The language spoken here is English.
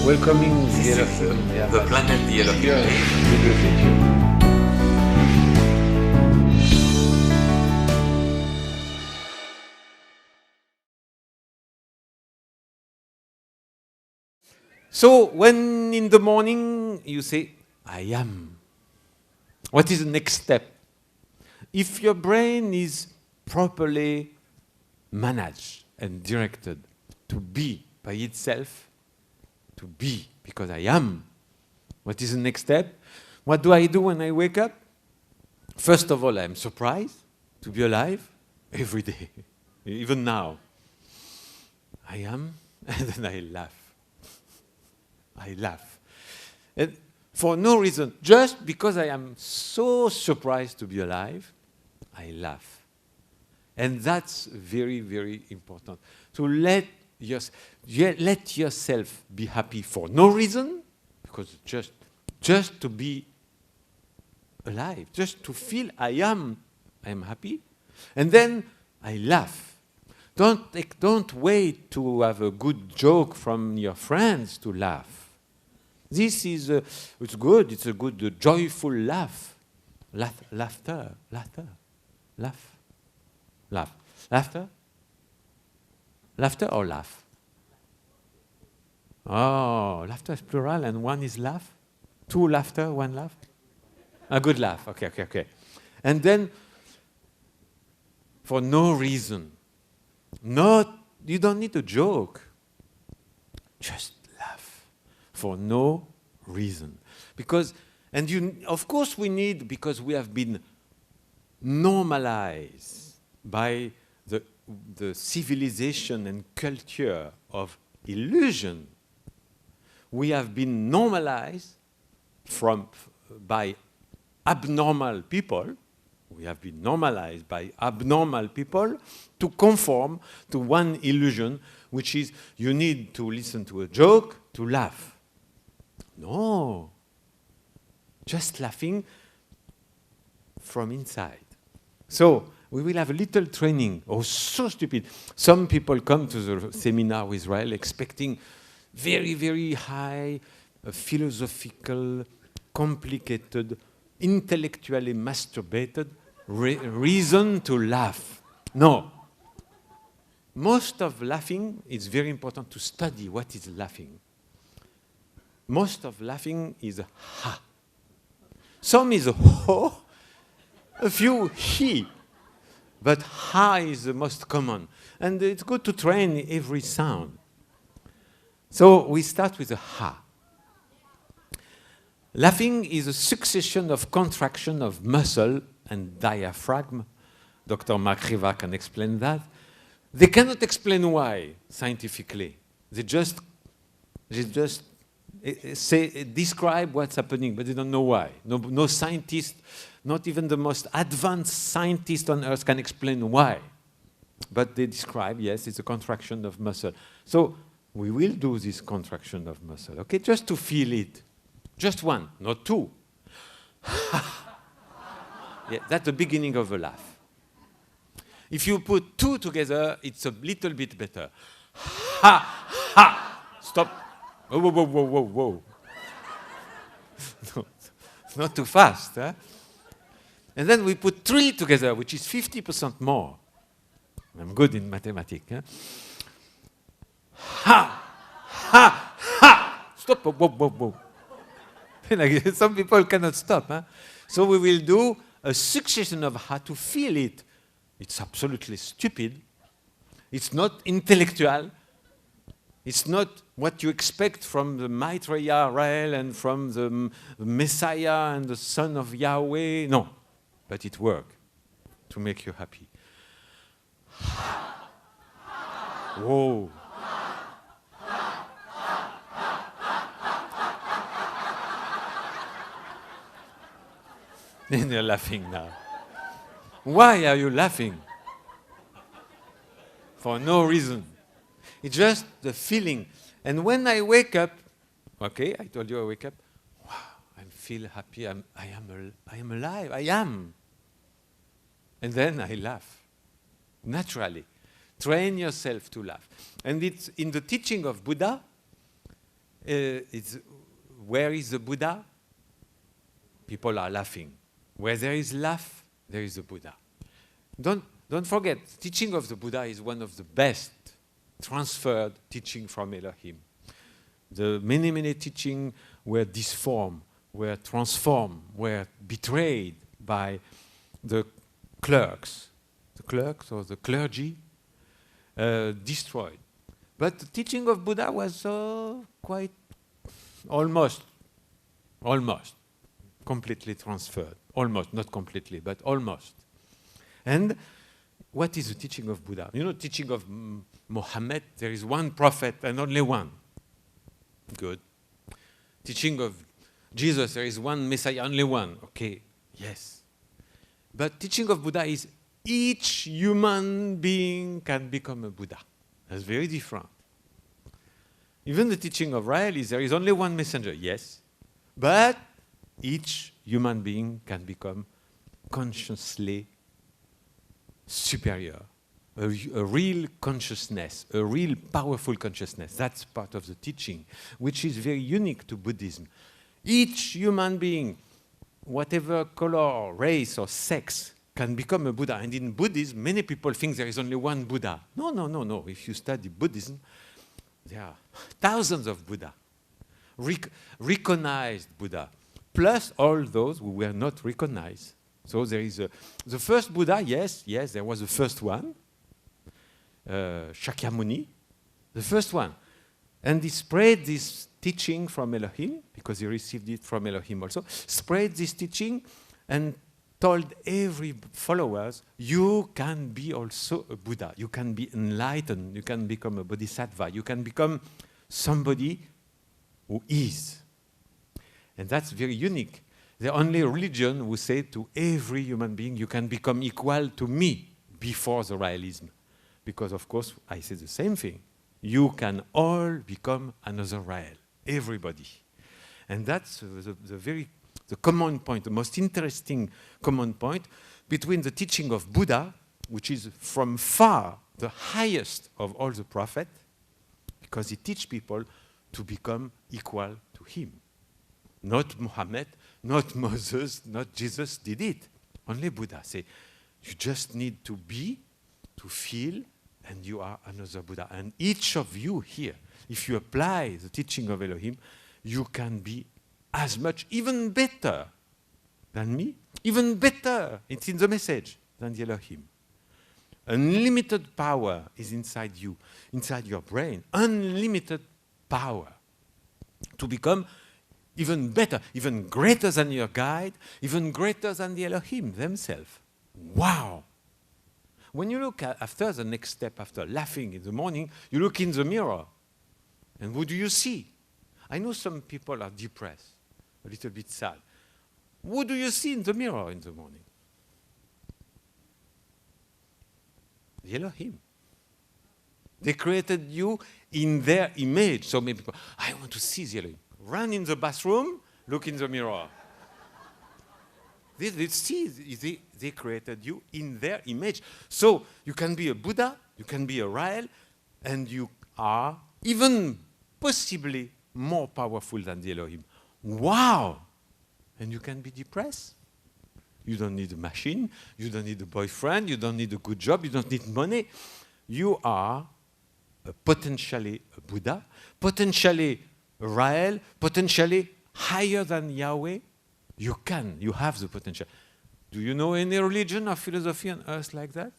welcoming This the is elephant. the planet the elephant. Here, we will fit you. So when in the morning you say, I am, what is the next step? If your brain is properly managed and directed to be by itself, to be because I am, what is the next step? What do I do when I wake up? First of all, I'm surprised to be alive every day, even now. I am, and then I laugh. I laugh. And for no reason, just because I am so surprised to be alive, I laugh. And that's very, very important. To let yourself be happy for no reason, because just to be alive, just to feel I am happy, and then I laugh. Don't wait to have a good joke from your friends to laugh. This is it's good. It's a good joyful laugh. Laughter. Laughter or laugh? Oh, laughter is plural and one is laugh. Two laughter, one laugh. A good laugh. Okay. And then, for no reason, you don't need a joke. Just laugh for no reason. Of course we need, because we have been normalized by the civilization and culture of illusion. We have been normalized by abnormal people. We have been normalized by abnormal people to conform to one illusion, which is you need to listen to a joke to laugh. No. Just laughing from inside. So we will have a little training. Oh, so stupid. Some people come to the seminar with Israel expecting very, very high, philosophical, complicated, intellectually masturbated reason to laugh. No. Most of laughing is very important to study what is laughing. Most of laughing is ha. Some is ho, a few he, but ha is the most common. And it's good to train every sound. So we start with a ha. Laughing is a succession of contraction of muscle and diaphragm. Dr. Mark Riva can explain that. They cannot explain why scientifically. They just describe what's happening, but they don't know why. No scientist, not even the most advanced scientist on earth can explain why. But they describe, yes, it's a contraction of muscle. So we will do this contraction of muscle, okay? Just to feel it. Just one, not two. Yeah, that's the beginning of a laugh. If you put two together, it's a little bit better. Ha, ha. Stop. Whoa. No, not too fast. Huh? And then we put three together, which is 50% more. I'm good in mathematics. Huh? Ha, ha, ha. Stop. Whoa. Like, some people cannot stop. Huh? So we will do a succession of ha to feel it. It's absolutely stupid. It's not intellectual. It's not what you expect from the Maitreya Rael and from the Messiah and the Son of Yahweh. No, but it works to make you happy. Whoa. And you're laughing now. Why are you laughing? For no reason. It's just the feeling. And when I wake up, okay, I told you I wake up, wow, I feel happy, I am alive, I am. And then I laugh, naturally. Train yourself to laugh. And it's in the teaching of Buddha, where is the Buddha? People are laughing. Where there is laugh, there is a Buddha. Don't forget, teaching of the Buddha is one of the best transferred teaching from Elohim. The many teaching were disformed, were transformed, were betrayed by the clerks or the clergy, destroyed. But the teaching of Buddha was quite almost completely transferred. Almost, not completely, but almost. And what is the teaching of Buddha? You know, teaching of Muhammad, there is one prophet and only one. Good. Teaching of Jesus, there is one Messiah, only one. Okay, yes. But teaching of Buddha is each human being can become a Buddha. That's very different. Even the teaching of Rael is there is only one messenger, yes. But each human being can become consciously superior, a real consciousness, a real powerful consciousness. That's part of the teaching, which is very unique to Buddhism. Each human being, whatever color, race, or sex, can become a Buddha. And in Buddhism, many people think there is only one Buddha. No. If you study Buddhism, there are thousands of Buddha, recognized Buddha, plus all those who were not recognized. So there is the first Buddha, yes, there was the first one, Shakyamuni, the first one. And he spread this teaching from Elohim, because he received it from Elohim also, spread this teaching and told every followers, you can be also a Buddha, you can be enlightened, you can become a bodhisattva, you can become somebody who is. And that's very unique. The only religion who say to every human being, you can become equal to me before the Raelism. Because, of course, I say the same thing. You can all become another Rael, everybody. And that's the common point, the most interesting common point between the teaching of Buddha, which is from far the highest of all the prophets, because he teaches people to become equal to him. Not Muhammad, not Moses, not Jesus did it. Only Buddha say, you just need to be, to feel, and you are another Buddha. And each of you here, if you apply the teaching of Elohim, you can be as much, even better than me, even better, it's in the message, than the Elohim. Unlimited power is inside you, inside your brain. Unlimited power to become even better, even greater than your guide, even greater than the Elohim themselves. Wow! When you look after the next step, after laughing in the morning, you look in the mirror. And what do you see? I know some people are depressed, a little bit sad. What do you see in the mirror in the morning? The Elohim. They created you in their image. So many people, I want to see the Elohim. Run in the bathroom, look in the mirror. They created you in their image. So you can be a Buddha, you can be a Rael, and you are even possibly more powerful than the Elohim. Wow! And you can be depressed. You don't need a machine, you don't need a boyfriend, you don't need a good job, you don't need money. You are potentially a Buddha, potentially a Rael, potentially higher than Yahweh. You have the potential. Do you know any religion or philosophy on earth like that?